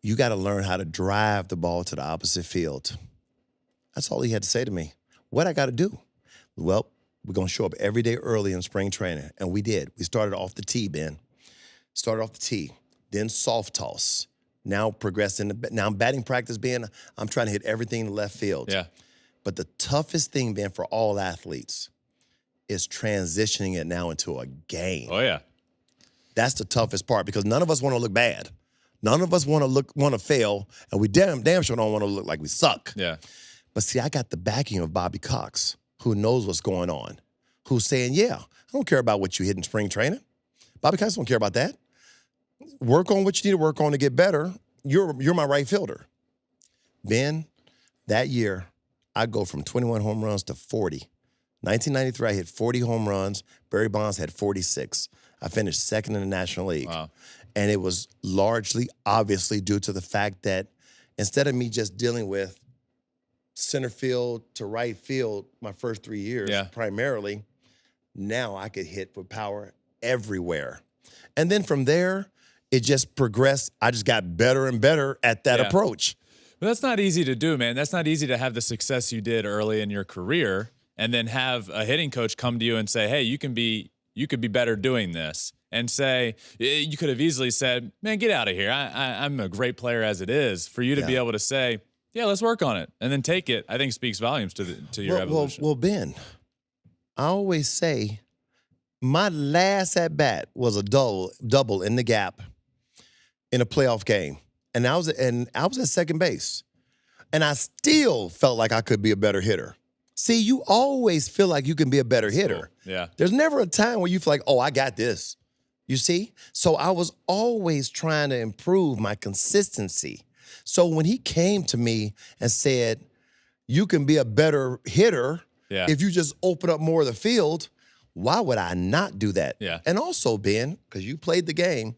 [SPEAKER 2] you got to learn how to drive the ball to the opposite field. That's all he had to say to me. What I got to do? Well, we're going to show up every day early in spring training. And we did. We started off the tee, Ben. Started off the tee. Then soft toss. Now progressing. Now batting practice, Ben, I'm trying to hit everything in the left field.
[SPEAKER 1] Yeah.
[SPEAKER 2] But the toughest thing, Ben, for all athletes is transitioning it now into a game.
[SPEAKER 1] Oh, yeah.
[SPEAKER 2] That's the toughest part because none of us want to look bad. None of us want to fail, and we damn sure don't want to look like we suck.
[SPEAKER 1] Yeah.
[SPEAKER 2] But see, I got the backing of Bobby Cox, who knows what's going on, who's saying, yeah, I don't care about what you hit in spring training. Bobby Cox don't care about that. Work on what you need to work on to get better. You're my right fielder. Ben, that year, I go from 21 home runs to 40. 1993, I hit 40 home runs. Barry Bonds had 46. I finished second in the National League.
[SPEAKER 1] Wow.
[SPEAKER 2] And it was largely, obviously, due to the fact that instead of me just dealing with center field to right field my first 3 years
[SPEAKER 1] Yeah.
[SPEAKER 2] primarily. Now I could hit with power everywhere. And then from there, it just progressed. I just got better and better at that
[SPEAKER 1] Yeah.
[SPEAKER 2] approach.
[SPEAKER 1] But that's not easy to do, man. That's not easy to have the success you did early in your career and then have a hitting coach come to you and say, hey, you could be better doing this. And say, you could have easily said, man, get out of here. I'm a great player as it is. For you to be able to say, yeah, let's work on it, and then take it, I think speaks volumes to your evolution.
[SPEAKER 2] Well, Ben, I always say my last at-bat was a double in the gap in a playoff game. And I was at second base. And I still felt like I could be a better hitter. See, you always feel like you can be a better hitter.
[SPEAKER 1] Cool. Yeah.
[SPEAKER 2] There's never a time where you feel like, oh, I got this. You see? So I was always trying to improve my consistency. So when he came to me and said, you can be a better hitter if you just open up more of the field, why would I not do that?
[SPEAKER 1] Yeah.
[SPEAKER 2] And also, Ben, because you played the game,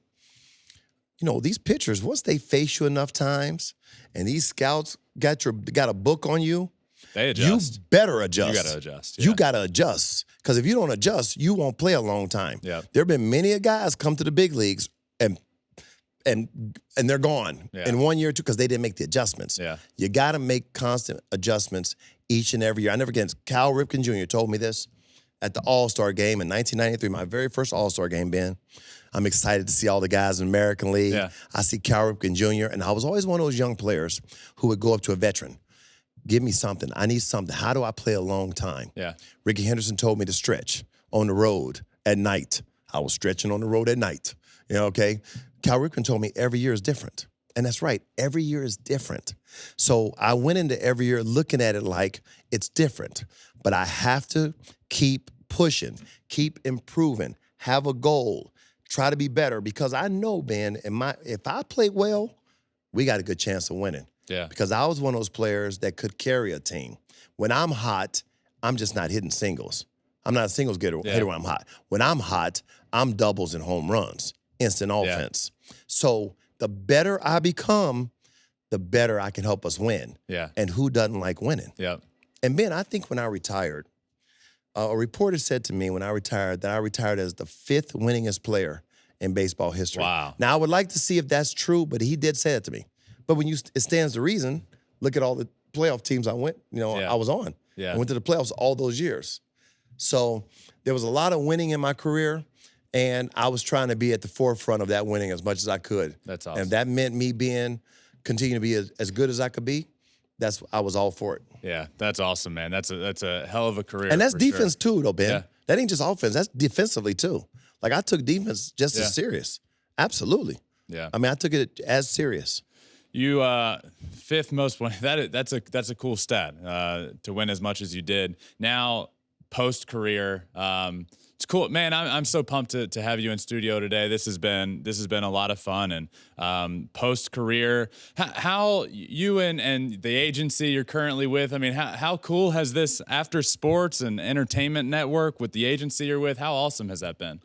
[SPEAKER 2] you know, these pitchers, once they face you enough times and these scouts got a book on you,
[SPEAKER 1] they adjust.
[SPEAKER 2] You better adjust.
[SPEAKER 1] You got to adjust. Yeah.
[SPEAKER 2] You got to adjust. Because if you don't adjust, you won't play a long time.
[SPEAKER 1] Yeah.
[SPEAKER 2] There have been many guys come to the big leagues and they're gone in 1 year or two because they didn't make the adjustments.
[SPEAKER 1] Yeah.
[SPEAKER 2] You got to make constant adjustments each and every year. I never forget, Cal Ripken Jr. told me this at the All-Star game in 1993, my very first All-Star game, Ben. I'm excited to see all the guys in the American League.
[SPEAKER 1] Yeah.
[SPEAKER 2] I see Cal Ripken Jr., and I was always one of those young players who would go up to a veteran. Give me something. I need something. How do I play a long time?
[SPEAKER 1] Yeah.
[SPEAKER 2] Ricky Henderson told me to stretch on the road at night. I was stretching on the road at night. You know, okay? Cal Ripken told me every year is different. And that's right. Every year is different. So I went into every year looking at it like it's different. But I have to keep pushing, keep improving, have a goal, try to be better. Because I know, Ben, if I play well, we got a good chance of winning.
[SPEAKER 1] Yeah.
[SPEAKER 2] Because I was one of those players that could carry a team. When I'm hot, I'm just not hitting singles. I'm not a singles hitter when I'm hot. When I'm hot, I'm doubles and home runs, instant offense. So the better I become, the better I can help us win.
[SPEAKER 1] Yeah.
[SPEAKER 2] And who doesn't like winning?
[SPEAKER 1] Yeah.
[SPEAKER 2] And Ben, I think when I retired, a reporter said to me when I retired that I retired as the 5th winningest player in baseball history.
[SPEAKER 1] Wow.
[SPEAKER 2] Now, I would like to see if that's true, but he did say that to me. But when it stands to reason, look at all the playoff teams I was on.
[SPEAKER 1] Yeah.
[SPEAKER 2] I went to the playoffs all those years. So there was a lot of winning in my career, and I was trying to be at the forefront of that winning as much as I could.
[SPEAKER 1] That's awesome.
[SPEAKER 2] And if that meant me continuing to be as good as I could be, I was all for it.
[SPEAKER 1] Yeah, that's awesome, man. That's a hell of a career.
[SPEAKER 2] And that's
[SPEAKER 1] for
[SPEAKER 2] defense
[SPEAKER 1] sure.
[SPEAKER 2] too, though, Ben.
[SPEAKER 1] Yeah.
[SPEAKER 2] That ain't just offense. That's defensively too. Like I took defense just as serious. Absolutely.
[SPEAKER 1] Yeah.
[SPEAKER 2] I mean, I took it as serious.
[SPEAKER 1] You 5th most win. That's a cool stat to win as much as you did. Now post career, it's cool, man. I'm so pumped to have you in studio today. This has been a lot of fun. And post career, how you and the agency you're currently with. I mean, how cool has this after sports and entertainment network with the agency you're with? How awesome has that been?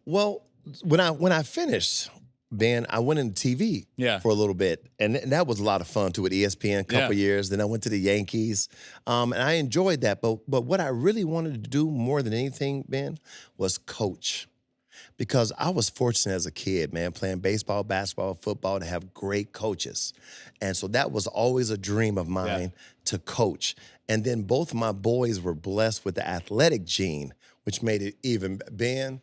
[SPEAKER 2] Well, when I finished, Ben, I went into TV for a little bit, and that was a lot of fun too with ESPN a couple years. Then I went to the Yankees, and I enjoyed that. But what I really wanted to do more than anything, Ben, was coach. Because I was fortunate as a kid, man, playing baseball, basketball, football, to have great coaches. And so that was always a dream of mine to coach. And then both of my boys were blessed with the athletic gene, which made it even, Ben,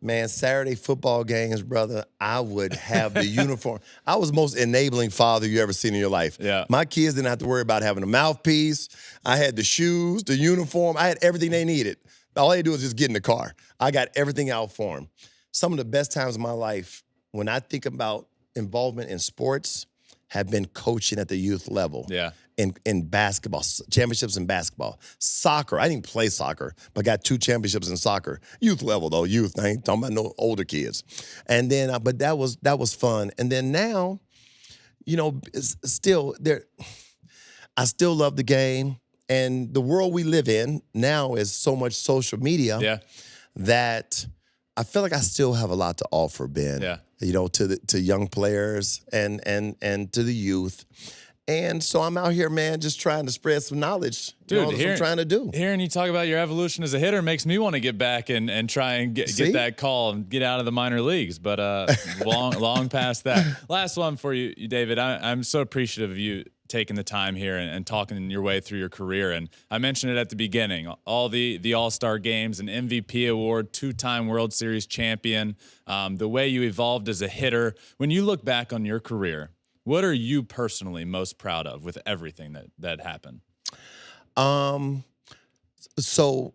[SPEAKER 2] man, Saturday football games, brother, I would have the uniform. I was the most enabling father you ever seen in your life.
[SPEAKER 1] Yeah.
[SPEAKER 2] My kids didn't have to worry about having a mouthpiece. I had the shoes, the uniform. I had everything they needed. All they do is just get in the car. I got everything out for them. Some of the best times of my life, when I think about involvement in sports, have been coaching at the youth level.
[SPEAKER 1] Yeah.
[SPEAKER 2] In basketball, championships in basketball. Soccer, I didn't play soccer, but got 2 championships in soccer. Youth level though, youth. I ain't talking about no older kids. And then, but that was fun. And then now, you know, still there. I still love the game, and the world we live in now is so much social media that I feel like I still have a lot to offer, Ben.
[SPEAKER 1] Yeah.
[SPEAKER 2] You know, to young players and to the youth. And so I'm out here, man, just trying to spread some knowledge.
[SPEAKER 1] Dude,
[SPEAKER 2] that's what I'm trying to do.
[SPEAKER 1] Hearing you talk about your evolution as a hitter makes me want to get back and try and get that call and get out of the minor leagues. But long past that. Last one for you, David. I'm so appreciative of you taking the time here and talking your way through your career. And I mentioned it at the beginning, all the All-Star games, an MVP award, 2-time World Series champion, the way you evolved as a hitter. When you look back on your career, what are you personally most proud of with everything that happened?
[SPEAKER 2] So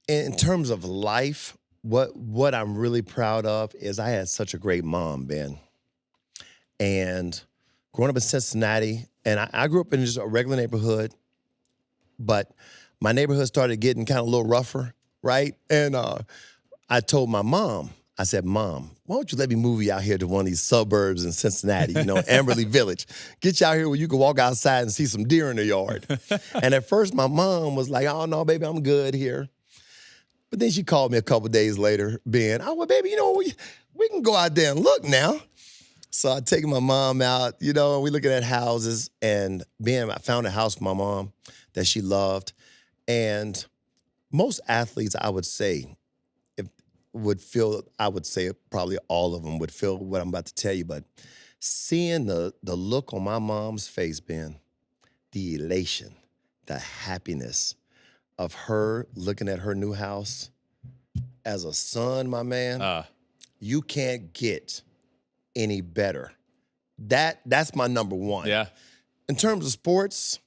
[SPEAKER 2] in terms of life, what I'm really proud of is I had such a great mom, Ben. And growing up in Cincinnati, and I grew up in just a regular neighborhood, but my neighborhood started getting kind of a little rougher, right? And I told my mom, I said, Mom, why don't you let me move you out here to one of these suburbs in Cincinnati, Amberley Village. Get you out here where you can walk outside and see some deer in the yard. And at first, my mom was like, oh, no, baby, I'm good here. But then she called me a couple days later, Ben, well, baby, we can go out there and look now. So I take my mom out, and we looking at houses. And Ben, I found a house for my mom that she loved. And most athletes, I would say, probably all of them would feel what I'm about to tell you, but seeing the look on my mom's face, Ben, the elation, the happiness of her looking at her new house as a son, my man, you can't get any better. That's my number one.
[SPEAKER 1] Yeah. In
[SPEAKER 2] terms of sports,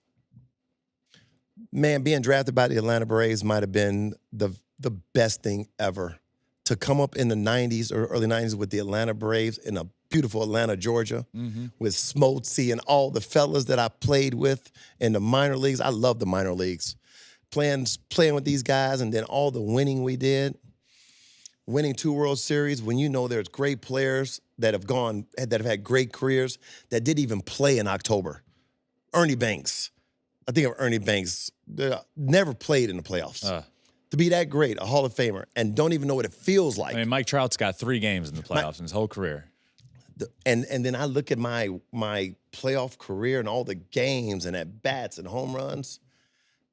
[SPEAKER 2] man, being drafted by the Atlanta Braves might have been the best thing ever. To come up in the 90s or early 90s with the Atlanta Braves in a beautiful Atlanta, Georgia, with Smoltz and all the fellas that I played with in the minor leagues. I love the minor leagues. Playing with these guys, and then all the winning we did. Winning 2 World Series when there's great players that have had great careers that didn't even play in October. Ernie Banks. I think of Ernie Banks. Never played in the playoffs. To be that great, a Hall of Famer, and don't even know what it feels like.
[SPEAKER 1] I mean, Mike Trout's got 3 games in the playoffs in his whole career.
[SPEAKER 2] And then I look at my playoff career and all the games and at bats and home runs.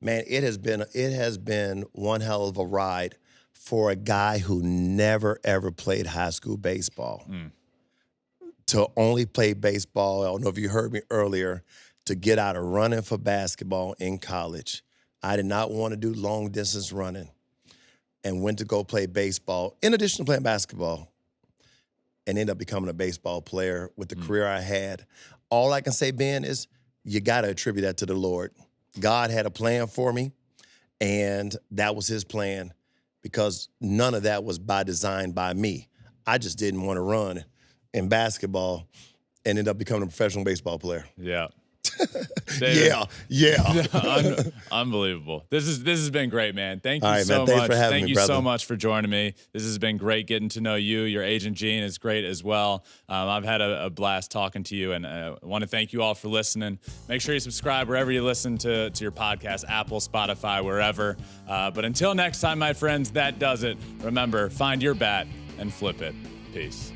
[SPEAKER 2] Man, it has been one hell of a ride for a guy who never ever played high school baseball. To only play baseball, I don't know if you heard me earlier, to get out of running for basketball in college. I did not want to do long distance running and went to go play baseball in addition to playing basketball and ended up becoming a baseball player with the career I had. All I can say, Ben, is you got to attribute that to the Lord. God had a plan for me, and that was his plan because none of that was by design by me. I just didn't want to run in basketball and end up becoming a professional baseball player.
[SPEAKER 1] Yeah.
[SPEAKER 2] Yeah.
[SPEAKER 1] Unbelievable. This has been great, man. Thank you
[SPEAKER 2] All right,
[SPEAKER 1] so
[SPEAKER 2] man. Thanks
[SPEAKER 1] much.
[SPEAKER 2] for having
[SPEAKER 1] Thank
[SPEAKER 2] me,
[SPEAKER 1] you
[SPEAKER 2] brother.
[SPEAKER 1] so much for joining me. This has been great getting to know you. Your agent, Gene, is great as well. I've had a blast talking to you, and I want to thank you all for listening. Make sure you subscribe wherever you listen to your podcast, Apple, Spotify, wherever. But until next time, my friends, that does it. Remember, find your bat and flip it. Peace.